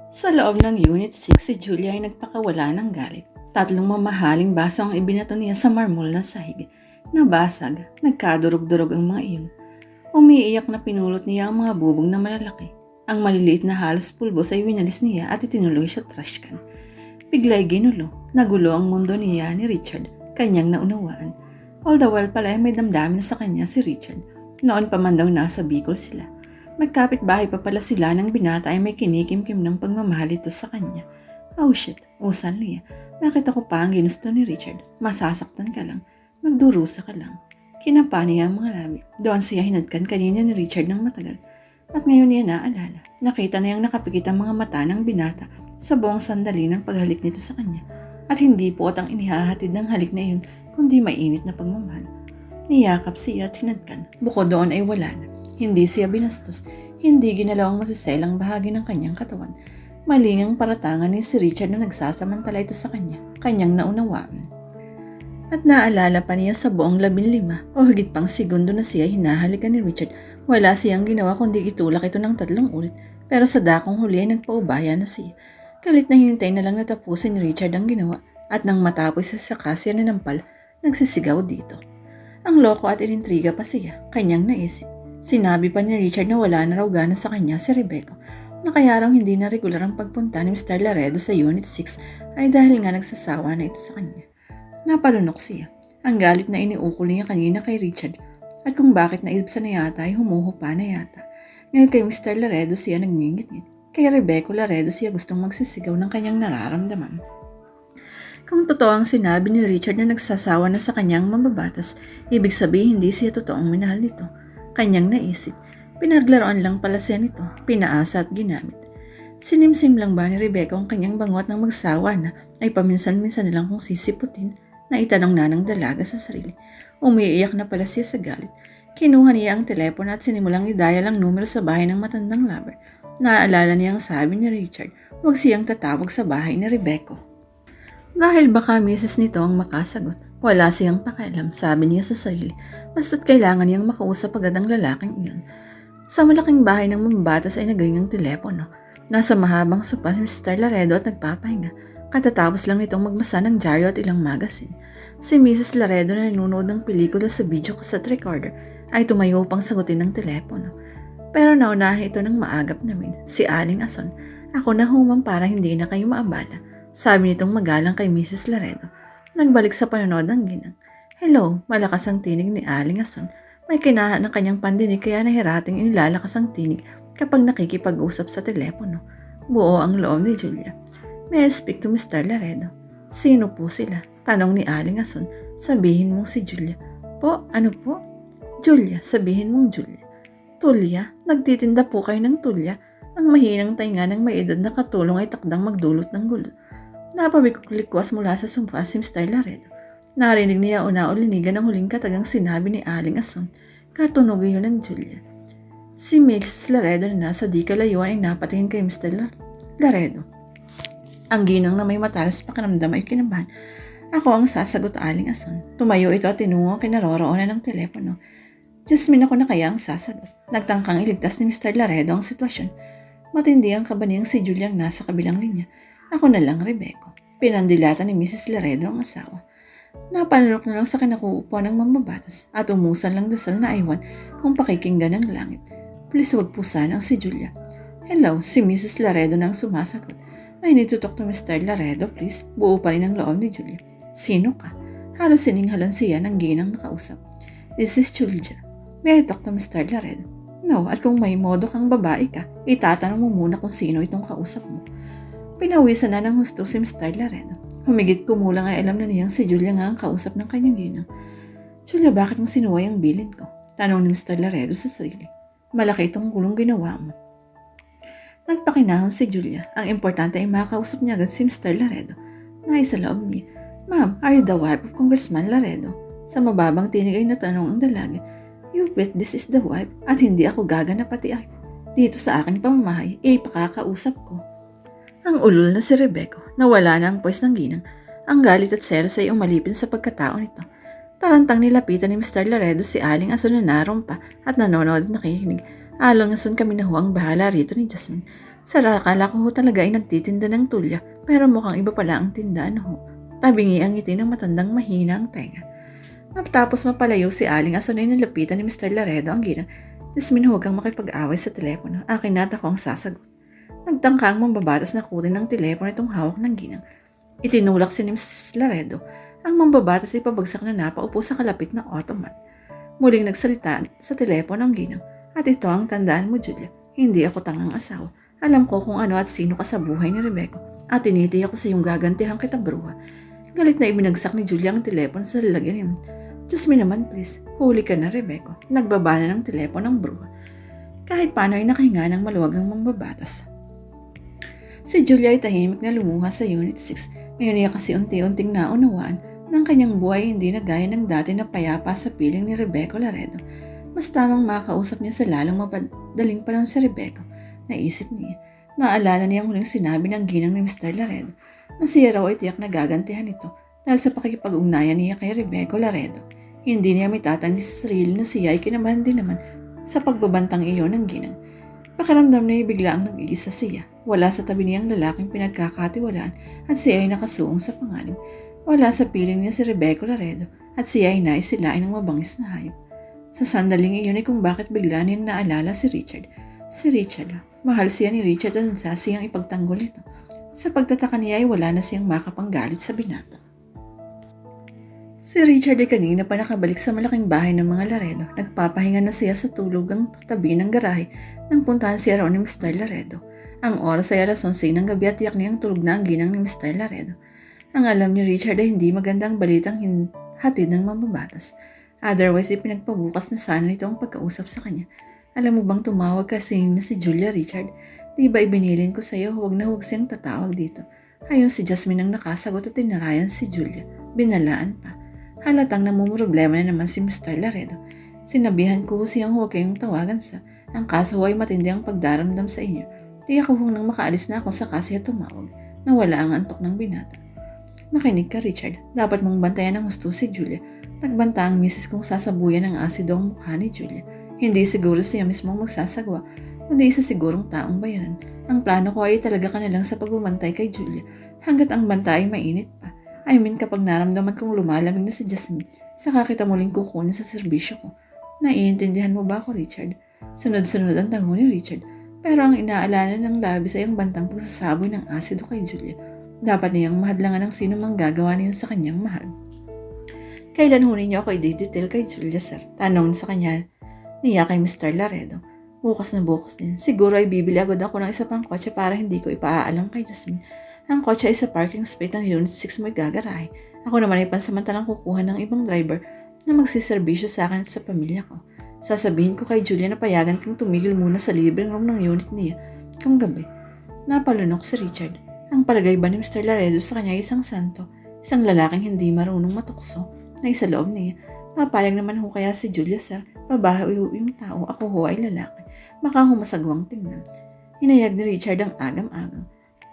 Sa loob ng Unit 6, si Julia ay nagpakawala ng galit. 3 mamahaling baso ang ibinato niya sa marmol na sahig. Nabasag, nagkadurog-durog ang mga iyon. Umiiyak na pinulot niya ang mga bubog na malalaki. Ang maliliit na halos pulbos ay winalis niya at itinuloy sa trash can. Bigla'y nagulo ang mundo niya ni Richard, kanyang naunawaan. All the while pala ay may damdamin sa kanya si Richard. Noon pa man daw nasa Bicol sila. Magkapit-bahay pa pala sila ng binata ay may kinikimkim ng pagmamahal ito sa kanya. Oh shit, usan niya. Nakita ko pa ang ginusto ni Richard. Masasaktan ka lang. Magdurusa ka lang. Kinapa niya ang mga labi. Doon siya hinadkan kanina ni Richard ng matagal. At ngayon niya naalala. Nakita na yung nakapikit ang mga mata ng binata sa buong sandali ng paghalik nito sa kanya. At hindi po ang inihahatid ng halik na iyon, kundi mainit na pagmamahal. Niyakap siya at hinadkan. Bukod doon ay wala na. Hindi siya binastos. Hindi ginalawang masiselang bahagi ng kanyang katawan. Malingang paratangan ni si Richard na nagsasamantala ito sa kanya. Kanyang naunawaan. At naalala pa niya sa buong 15 o higit pang segundo na siya hinahalikan ni Richard. Wala siyang ginawa kundi itulak ito ng 3 ulit. Pero sa dakong huli ay nagpaubaya na siya. Kalit na hinintay na lang natapusin ni Richard ang ginawa. At nang matapos sa siya nanampal, nagsisigaw dito. Ang loko at inintriga pa siya. Kanyang naisip. Sinabi pa ni Richard na wala na raw gana sa kanya si Rebecca, na kaya raw hindi na regular ang pagpunta ni Mr. Laredo sa Unit 6 ay dahil nga nagsasawa na ito sa kanya. Napalunok siya. Ang galit na iniukol niya kanina kay Richard at kung bakit naibsa na yata ay humuhupa na yata. Ngayon kay Mr. Laredo siya nagngingit-ngit. Kay Rebecca Laredo siya gustong magsisigaw ng kanyang nararamdaman. Kung totoo ang sinabi ni Richard na nagsasawa na sa kanyang mababatas, ibig sabihin hindi siya totoong minahal nito. Kanyang naisip, pinaglaruan lang pala siya nito, pinaasa at ginamit. Sinimsim lang ba ni Rebecca ang kanyang bangot ng magsawa na ay paminsan-minsan nilang kung sisiputin na itanong na ng dalaga sa sarili. Umiiyak na pala siya sa galit. Kinuha niya ang telepono at sinimulang i-dial ang numero sa bahay ng matandang lover. Naaalala niya ang sabi ni Richard, huwag siyang tatawag sa bahay ni Rebecca. Dahil baka misis nito ang makasagot. Wala siyang pakialam, sabi niya sa sarili. Basta't kailangan niyang makausap agad ang lalaking iyon. Sa malaking bahay ng mambatas ay nagring ang telepono. Nasa mahabang sopa si Mr. Laredo at nagpapahinga. Katatapos lang nitong magbasa ng dyaryo at ilang magazine. Si Mrs. Laredo na nanonood ng pelikula sa video cassette recorder ay tumayo upang sagutin ng telepono. Pero naunahan ito ng maagap na maid, si Aling Ason. Ako na humam para hindi na kayo maabala. Sabi nitong magalang kay Mrs. Laredo. Nagbalik sa panonood ng ginang. Hello, malakas ang tinig ni Aling Ason. May kinaha ng kanyang pandinig kaya nahirating inilalakas ang tinig kapag nakikipag-usap sa telepono. Buo ang loob ni Julia. May I speak to Mr. Laredo? Sino po sila? Tanong ni Aling Ason. Sabihin mong si Julia. Po, ano po? Julia, sabihin mong Julia. Tulya, nagtitinda po kayo ng tulya. Ang mahinang tainga ng may edad na katulong ay takdang magdulot ng gulo. Napabikulikwas mula sa sumpa si Mr. Laredo. Narinig niya una-ulinigan ang huling katagang sinabi ni Aling Ason. Katunugin yun ng Julia. Si Mrs. Laredo na nasa di kalayuan ay napatingin kay Mr. Laredo. Ang ginang na may matalas pakiramdam ay kinabahan. Ako ang sasagot, Aling Ason. Tumayo ito at tinungo kinaroroonan ng telepono. Jasmine, ako na kaya ang sasagot. Nagtangkang iligtas ni Mr. Laredo ang sitwasyon. Matindi ang kaba niyang si Julia ang nasa kabilang linya. Ako na lang, Rebecca. Pinandilatan ni Mrs. Laredo ang asawa. Napanunok na lang sa kinakuupo ng mambabatas at umusan lang dasal na aywan kung pakikinggan ng langit. Please huwag po sana ang si Julia. Hello, si Mrs. Laredo na ang sumasagot. I need to talk to Mr. Laredo, please. Buo pa rin ang loob ni Julia. Sino ka? Halos sininghalan siya ng ginang nakausap. This is Julia. May I talk to Mr. Laredo? No, at kung may modo kang babae ka, itatanong mo muna kung sino itong kausap mo. Pinawisan na ng husto si Mr. Laredo. Humigit kumulang ay alam na niyang si Julia nga ang kausap ng kanyang ginang. Julia, bakit mo sinuway ang bilin ko? Tanong ni Mr. Laredo sa sarili. Malaki itong gulong ginawa mo. Nagpakinahon si Julia. Ang importante ay makakausap niya agad si Mr. Laredo. Nais sa loob niya. Ma'am, are you the wife of Congressman Laredo? Sa mababang tinig ay natanong ang dalaga. You bet this is the wife at hindi ako gagana pati ay. Dito sa aking pamamahay, pakakausap ko. Ang ulol na si Rebecca, nawala na ang puwes ng ginang. Ang galit at selos ay umalipin sa pagkatao nito. Tarantang nilapitan ni Mr. Laredo si Aling Ason na naroon pa at nanonood at nakikinig. Alang Ason, kami na huwang bahala rito ni Jasmine. Akala ko ho talaga ay nagtitinda ng tulya, pero mukhang iba pala ang tindahan ho. Tabingi ang ngiti ng matandang mahina ang tenga. Matapos mapalayo si Aling Aso na inalapitan ni Mr. Laredo ang ginang. Jasmine, huwag kang makipag-away sa telepono. Akin na at ako ang sasagot. Nagtangka ang mambabatas na kunin ng telepono itong hawak ng ginang. Itinulak si Mrs. Laredo. Ang mambabatas ay pabagsak na napaupo sa kalapit na ottoman. Muling nagsalita sa telepono ang ginang. At ito ang tandaan mo, Julia. Hindi ako tangang asawa. Alam ko kung ano at sino ka sa buhay ni Rebecca. At tinitiyak ko sa iyong gagantihan kita, bruha. Galit na ibinagsak ni Julia ang telepono sa lalagyan niya. Jasmine naman, please. Huli ka na, Rebecca. Nagbaba na ng telepono ng bruha. Kahit paano ay nakahinga ng maluwag ang mambabatas. Si Julia ay tahimik na lumuha sa Unit 6. Ngayon niya kasi unti-unting naunawaan ng kanyang buhay hindi na gaya ng dati na payapa sa piling ni Rebecca Laredo. Mas tamang makausap niya sa lalong mapadaling panahon si Rebecca. Naisip niya. Naalala niya ang huling sinabi ng ginang ni Mr. Laredo na siya raw ay tiyak na gagantihan ito dahil sa pakikipag-ugnayan niya kay Rebecca Laredo. Hindi niya may tatanggi sa sarili na siya ay kinabahan din naman sa pagbabantang iyon ng ginang. Pakiramdam niya bigla ang nag-iisa siya. Wala sa tabi niyang lalaking pinagkakatiwalaan at siya ay nakasuong sa pangalim. Wala sa piling niya si Rebecca Laredo at siya ay naisilain ng mabangis na hayop. Sa sandaling iyon ay kung bakit bigla niyang naalala si Richard. Si Richard, mahal siya ni Richard at nansa siyang ipagtanggol ito. Sa pagtataka niya ay wala na siyang makapanggalit sa binata. Si Richard ay kanina pa nakabalik sa malaking bahay ng mga Laredo. Nagpapahinga na siya sa tulog ang tabi ng garahe nang puntahan siya raw ni Mr. Laredo. Ang oras ay alas 11 ng gabi at tiyak niyang tulog na ang ginang ni Mr. Laredo. Ang alam ni Richard ay hindi magandang balitang hatid ng mambabatas. Otherwise, ipinagpabukas na sana nito ang pagkausap sa kanya. Alam mo bang tumawag kasi na si Julia, Richard? Di ba ibinilin ko sa'yo, huwag na huwag siyang tatawag dito. Ayon si Jasmine ang nakasagot at tinarayan si Julia. Binalaan pa. Halatang namumroblema na naman si Mr. Laredo. Sinabihan ko siyang huwag kayong tawagan sa. Ang kaso ay matindi ang pagdaramdam sa inyo. Tiyak ko nang makaalis na ako sa kasi tumawag. Nawala ang antok ng binata. Makinig ka, Richard. Dapat mong bantayan ng husto si Julia. Nagbanta ang misis kong sasabuyan ng asido ang mukha ni Julia. Hindi siguro siya mismong magsasagwa, kundi isa sigurong taong bayaran. Ang plano ko ay talaga ka na lang sa pagbumantay kay Julia hanggat ang banta ay mainit pa. I mean kapag naramdaman kong lumalamig na si Jasmine, saka kita muling kukunin sa serbisyo ko. Naiintindihan mo ba ako, Richard? Sunod-sunod ang tango ni Richard, pero ang inaalala ng labis ay ang bantang pagsasaboy ng asido kay Julia. Dapat niyang mahadlangan ng sino mang gagawa niyon sa kanyang mahal. Kailan hunin niyo ako i-detail kay Julia, sir? Tanong sa kanya niya kay Mr. Laredo. Bukas na bukas din. Siguro ay bibili agad ako ng isa pang kotse para hindi ko ipaalam kay Jasmine. Ang kotse ay sa parking space ng Unit 6 may gagarahe. Ako naman ay pansamantalang kukuha ng ibang driver na magsiservisyo sa akin at sa pamilya ko. Sasabihin ko kay Julia na payagan kang tumigil muna sa libreng room ng unit niya. Kung gabi, napalunok si Richard. Ang palagay ba ni Mr. Laredo sa kanya ay isang santo, isang lalaking hindi marunong matukso, na isa loob niya. Papayag naman ho kaya si Julia, sir. Babae yung tao, ako ho ay lalaki. Baka ho masagwang tingnan. Hinayag ni Richard ang agam-agam.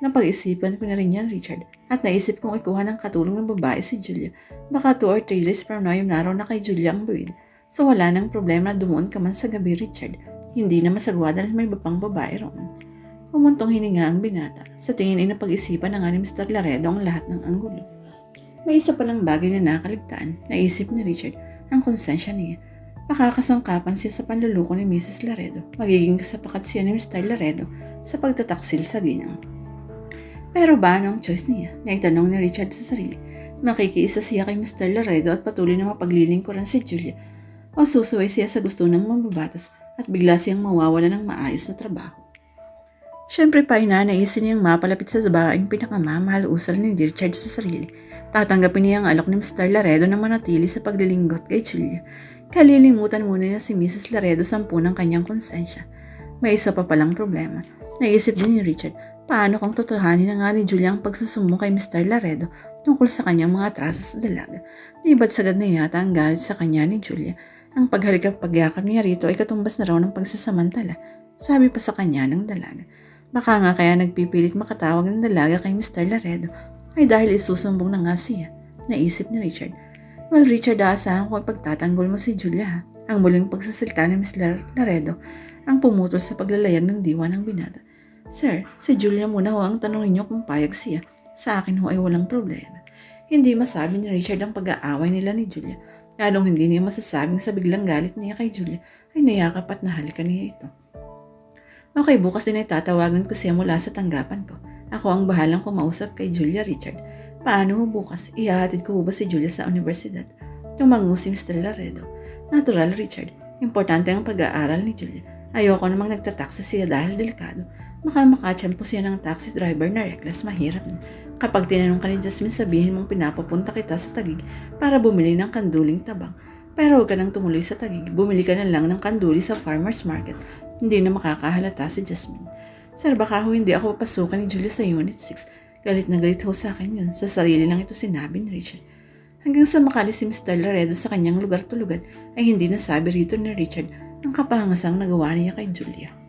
Napag-isipan ko na rin yan, Richard. At naisip kong ikuha ng katulong ng babae si Julia. Baka 2 or 3 days from now yung naraw na kay Julia ang buwid. So wala nang problema na dumuon ka man sa gabi, Richard. Hindi na masagwa dahil may iba pang babae roon. Pumuntong hininga ang binata. Sa tingin ay napag-isipan na nga ni Mr. Laredo ang lahat ng anggulo. May isa palang bagay na nakaligtaan. Naisip ni Richard ang konsensya niya. Pakakasangkapan siya sa panluluko ni Mrs. Laredo. Magiging kasapakat siya ni Mr. Laredo sa pagtataksil sa ginang. Pero ba ano ang choice niya? Naitanong ni Richard sa sarili. Makikiisa siya kay Mr. Laredo at patuloy na mapaglilingkuran si Julia. O susuway siya sa gusto ng mambabatas at bigla siyang mawawala ng maayos na trabaho. Siyempre pa naisin niyang mapalapit sa babaeng pinakamamahal usal ni Richard sa sarili. Tatanggapin niya ang alok ni Mr. Laredo na manatili sa paglilinggot kay Julia. Kalilimutan muna niya si Mrs. Laredo sampu ng kanyang konsensya. May isa pa palang problema. Naisip din ni Richard, paano kung totohanin na nga ni Julia ang pagsusumbong kay Mr. Laredo tungkol sa kanyang mga atraso sa dalaga? Di ba't sagad na yata ang galit sa kanya ni Julia? Ang paghalik at pagyakap niya rito ay katumbas na raw ng pagsasamantala, sabi pa sa kanya ng dalaga. Baka nga kaya nagpipilit makatawag ng dalaga kay Mr. Laredo ay dahil isusumbong na nga siya, naisip ni Richard. Well, Richard, aasahan ko pagtatanggol mo si Julia. Ang muling pagsasalita ni Ms. Laredo ang pumutol sa paglalayag ng diwa ng binata. Sir, si Julia muna ho ang tanongin niyo kung payag siya. Sa akin ho ay walang problema. Hindi masabi ni Richard ang pag-aaway nila ni Julia. Lalong hindi niya masasabing sa biglang galit niya kay Julia ay nayakap at nahalikan niya ito. Okay, bukas din ay tatawagan ko siya mula sa tanggapan ko. Ako ang bahalang kumausap kay Julia, Richard. Paano ho bukas? Ihahatid ko ba si Julia sa universidad? Tumango si Mr. Laredo. Natural, Richard. Importante ang pag-aaral ni Julia. Ayoko namang nagtataksi siya dahil delikado. Makachampo siya ng taxi driver na reckless, mahirap. Kapag tinanong ka ni Jasmine, sabihin mong pinapapunta kita sa Taguig para bumili ng kanduling tabang. Pero huwag ka nang tumuloy sa Taguig. Bumili ka na lang ng kanduli sa farmer's market. Hindi na makakahalata si Jasmine. Sir, baka ho hindi ako papasukan ni Julia sa Unit 6. Galit na galit ho sa akin yun. Sa sarili lang ito sinabi ni Richard. Hanggang sa makalis si Mr. Laredo sa kanyang lugar-tulugan ay hindi nasabi rito ni Richard ang kapangasang nagawa niya kay Julia.